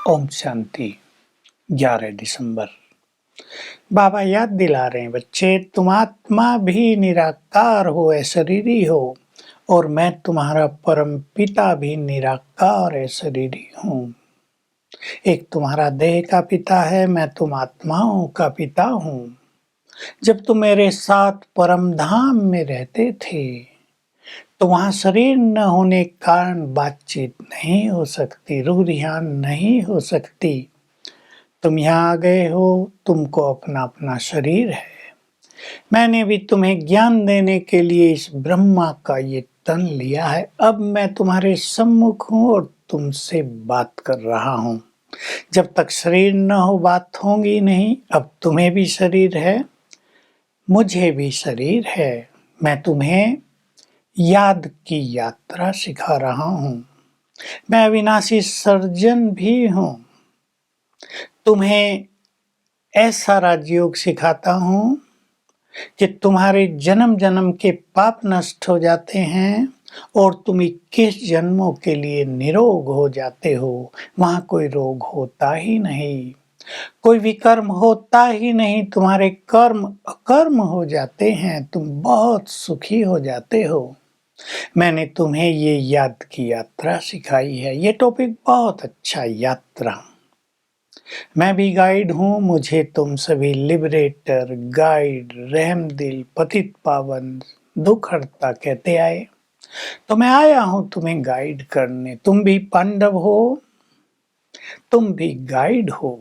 ओम शांति। 11 दिसंबर। बाबा याद दिला रहे हैं, बच्चे तुम आत्मा भी निराकार हो, अशरीरी हो, और मैं तुम्हारा परम पिता भी निराकार अशरीरी हूँ। एक तुम्हारा देह का पिता है, मैं तुम आत्माओं का पिता हूँ। जब तुम मेरे साथ परम धाम में रहते थे तो वहां शरीर न होने के कारण बातचीत नहीं हो सकती, रूह-रिहान नहीं हो सकती। तुम यहाँ आ गए हो, तुमको अपना अपना शरीर है। मैंने भी तुम्हें ज्ञान देने के लिए इस ब्रह्मा का ये तन लिया है। अब मैं तुम्हारे सम्मुख हूँ और तुमसे बात कर रहा हूँ। जब तक शरीर न हो बात होगी नहीं। अब तुम्हें भी शरीर है, मुझे भी शरीर है। मैं तुम्हें याद की यात्रा सिखा रहा हूँ। मैं अविनाशी सर्जन भी हूँ। तुम्हें ऐसा राजयोग सिखाता हूँ कि तुम्हारे जन्म जन्म के पाप नष्ट हो जाते हैं और तुम 21 जन्मों के लिए निरोग हो जाते हो। वहाँ कोई रोग होता ही नहीं, कोई विकर्म होता ही नहीं। तुम्हारे कर्म अकर्म हो जाते हैं, तुम बहुत सुखी हो जाते हो। मैंने तुम्हें ये याद की यात्रा सिखाई है। ये टॉपिक बहुत अच्छा, यात्रा। मैं भी गाइड हूँ, मुझे तुम सभी लिबरेटर, गाइड, रहमदिल, पतित पावन, दुख हरता कहते आए। तो मैं आया हूँ तुम्हें गाइड करने। तुम भी पांडव हो, तुम भी गाइड हो,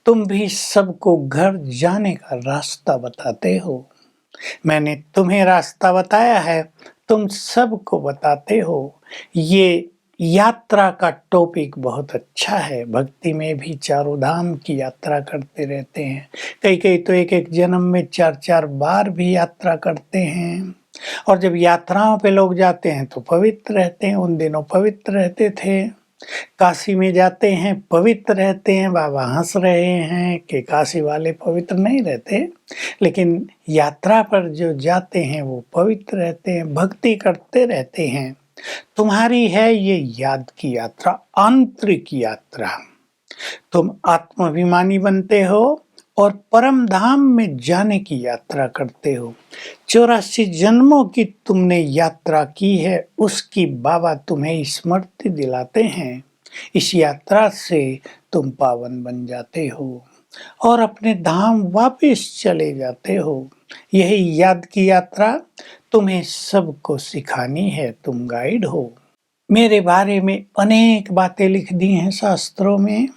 तुम भी सबको घर जाने का रास्ता बताते हो। मैंने तुम्हें रास्ता बताया है, तुम सबको बताते हो। ये यात्रा का टॉपिक बहुत अच्छा है। भक्ति में भी चारों धाम की यात्रा करते रहते हैं। कई तो एक जन्म में 4 बार भी यात्रा करते हैं। और जब यात्राओं पे लोग जाते हैं तो पवित्र रहते हैं। उन दिनों पवित्र रहते थे। काशी में जाते हैं, पवित्र रहते हैं। बाबा हंस रहे हैं कि काशी वाले पवित्र नहीं रहते, लेकिन यात्रा पर जो जाते हैं वो पवित्र रहते हैं, भक्ति करते रहते हैं। तुम्हारी है ये याद की यात्रा, आंतरिक यात्रा। तुम आत्माभिमानी बनते हो और परम धाम में जाने की यात्रा करते हो। 84 जन्मों की तुमने यात्रा की है, उसकी बाबा तुम्हें स्मृति दिलाते हैं। इस यात्रा से तुम पावन बन जाते हो और अपने धाम वापस चले जाते हो। यही याद की यात्रा तुम्हें सबको सिखानी है। तुम गाइड हो। मेरे बारे में अनेक बातें लिख दी हैं शास्त्रों में।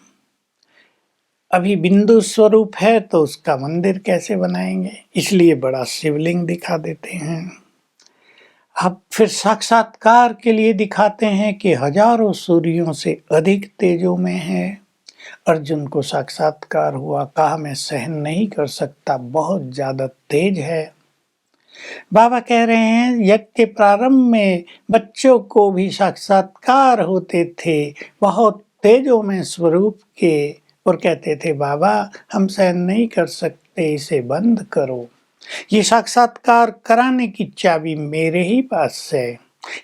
अभी बिंदु स्वरूप है तो उसका मंदिर कैसे बनाएंगे, इसलिए बड़ा शिवलिंग दिखा देते हैं। अब फिर साक्षात्कार के लिए दिखाते हैं कि हजारों सूर्यों से अधिक तेजों में है। अर्जुन को साक्षात्कार हुआ, कहा मैं सहन नहीं कर सकता, बहुत ज्यादा तेज है। बाबा कह रहे हैं यज्ञ के प्रारंभ में बच्चों को भी साक्षात्कार होते थे, बहुत तेजों में स्वरूप के, और कहते थे बाबा हम सहन नहीं कर सकते, इसे बंद करो। ये साक्षात्कार कराने की चाबी मेरे ही पास है।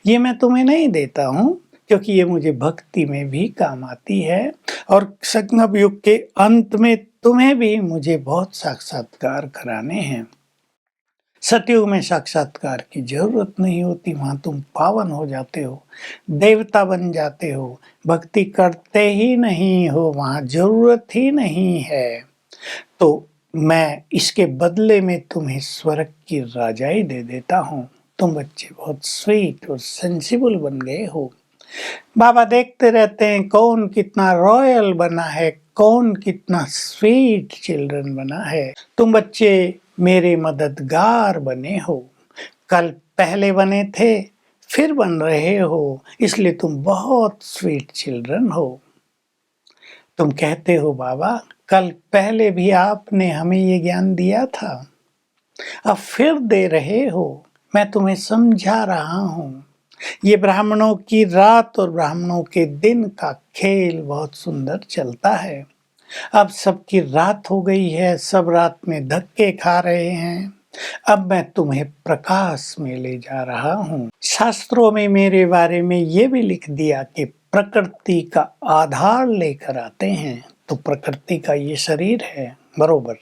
ये मैं तुम्हें नहीं देता हूँ, क्योंकि ये मुझे भक्ति में भी काम आती है। और संगम युग के अंत में तुम्हें भी मुझे बहुत साक्षात्कार कराने हैं। सतयुग में साक्षात्कार की जरूरत नहीं होती, वहां तुम पावन हो जाते हो, देवता बन जाते हो, भक्ति करते ही नहीं हो, वहां जरूरत ही नहीं है। तो मैं इसके बदले में तुम्हें स्वर्ग की राजाई दे देता हूँ। तुम बच्चे बहुत स्वीट और सेंसिबल बन गए हो। बाबा देखते रहते हैं कौन कितना रॉयल बना है, कौन कितना स्वीट चिल्ड्रन बना है। तुम बच्चे मेरे मददगार बने हो। कल पहले बने थे, फिर बन रहे हो, इसलिए तुम बहुत स्वीट चिल्ड्रन हो। तुम कहते हो बाबा कल पहले भी आपने हमें ये ज्ञान दिया था, अब फिर दे रहे हो। मैं तुम्हें समझा रहा हूँ। ये ब्राह्मणों की रात और ब्राह्मणों के दिन का खेल बहुत सुंदर चलता है। अब सबकी रात हो गई है, सब रात में धक्के खा रहे हैं। अब मैं तुम्हें प्रकाश में ले जा रहा हूँ। शास्त्रों में मेरे बारे में ये भी लिख दिया कि प्रकृति का आधार लेकर आते हैं, तो प्रकृति का ये शरीर है, बरोबर।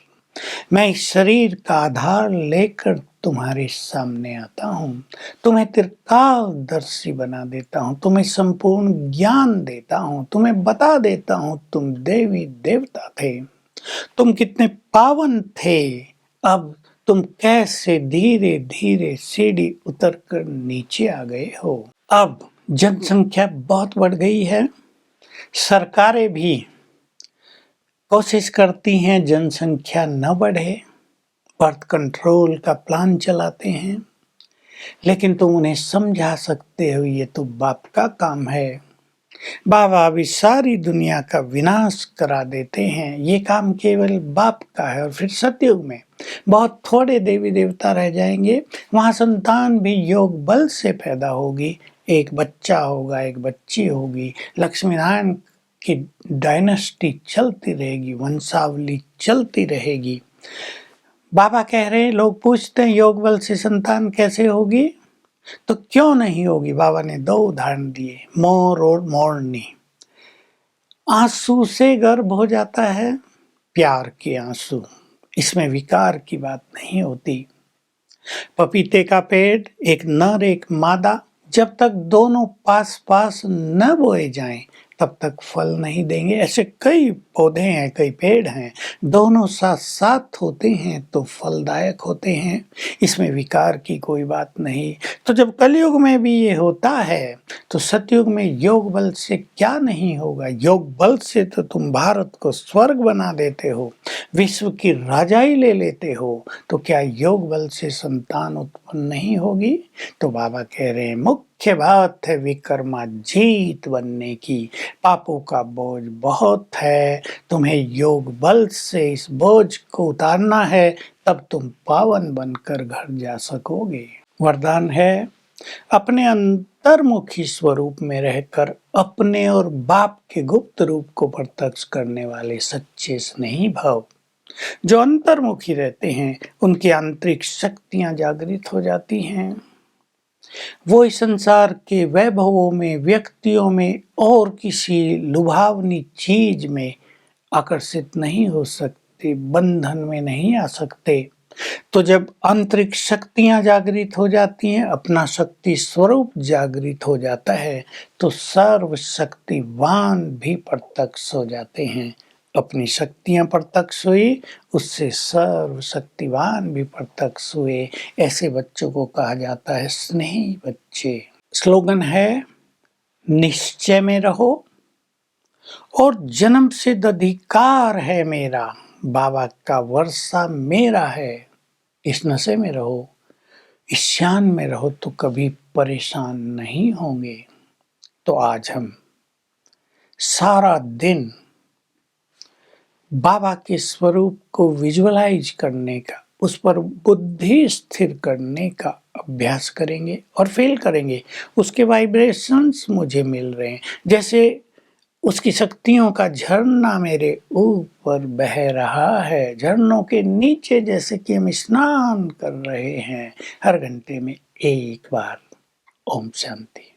मैं इस शरीर का आधार लेकर तुम्हारे सामने आता हूँ, तुम्हें त्रिकालदर्शी बना देता हूँ, तुम्हें संपूर्ण ज्ञान देता हूँ, तुम्हें बता देता हूँ तुम देवी देवता थे, तुम कितने पावन थे, अब तुम कैसे धीरे धीरे सीढ़ी उतरकर नीचे आ गए हो। अब जनसंख्या बहुत बढ़ गई है, सरकारें भी कोशिश करती हैं जनसंख्या न बढ़े, बर्थ कंट्रोल का प्लान चलाते हैं, लेकिन तुम उन्हें समझा सकते हो ये तो बाप का काम है। बाबा अभी सारी दुनिया का विनाश करा देते हैं, ये काम केवल बाप का है। और फिर सतयुग में बहुत थोड़े देवी देवता रह जाएंगे, वहाँ संतान भी योग बल से पैदा होगी, एक बच्चा होगा, एक बच्ची होगी, लक्ष्मी नारायण की डायनेस्टी चलती रहेगी, वंशावली चलती रहेगी। बाबा कह रहे हैं, लोग पूछते हैं योग बल से संतान कैसे होगी, तो क्यों नहीं होगी। बाबा ने 2 उदाहरण दिए, मोर और मोरनी। आंसू से गर्भ हो जाता है, प्यार के आंसू, इसमें विकार की बात नहीं होती। पपीते का पेड़, एक नर एक मादा, जब तक दोनों पास पास न बोए जाएं तब तक फल नहीं देंगे। ऐसे कई पौधे हैं, कई पेड़ हैं, दोनों साथ साथ होते हैं तो फलदायक होते हैं, इसमें विकार की कोई बात नहीं। तो जब कलयुग में भी ये होता है तो सतयुग में योग बल से क्या नहीं होगा। योग बल से तो तुम भारत को स्वर्ग बना देते हो, विश्व की राजाई ले लेते हो, तो क्या योग बल से संतान उत्पन्न नहीं होगी। तो बाबा कह रहे हैं, मुख्य बात है विक्रमाजीत बनने की, पापों का बोझ बहुत है, तुम्हें योग बल से इस बोझ को उतारना है, तब तुम पावन बनकर घर जा सकोगे। वरदान है, अपने अंतर्मुखी स्वरूप में रहकर अपने और बाप के गुप्त रूप को प्रत्यक्ष करने वाले सच्चे स्नेही भव। जो अंतर्मुखी रहते हैं उनकी आंतरिक शक्तियां जागृत हो जाती हैं, वो इस संसार के वैभवों में, व्यक्तियों में और किसी लुभावनी चीज में आकर्षित नहीं हो सकते, बंधन में नहीं आ सकते। तो जब आंतरिक शक्तियां जागृत हो जाती हैं, अपना शक्ति स्वरूप जागृत हो जाता है, तो सर्वशक्तिवान भी प्रत्यक्ष हो जाते हैं। अपनी शक्तियां प्रत्यक्ष हुई, उससे सर्वशक्तिवान भी प्रत्यक्ष हुए। ऐसे बच्चों को कहा जाता है स्नेही बच्चे। स्लोगन है, निश्चय में रहो और जन्म सिद्ध अधिकार है मेरा, बाबा का वर्षा मेरा है। इस नशे में रहो, इस शान में रहो तो कभी परेशान नहीं होंगे। तो आज हम सारा दिन बाबा के स्वरूप को विजुअलाइज करने का, उस पर बुद्धि स्थिर करने का अभ्यास करेंगे और फील करेंगे। उसके वाइब्रेशंस मुझे मिल रहे हैं, जैसे उसकी शक्तियों का झरना मेरे ऊपर बह रहा है, झरनों के नीचे जैसे कि हम स्नान कर रहे हैं हर घंटे में एक बार। ओम शांति।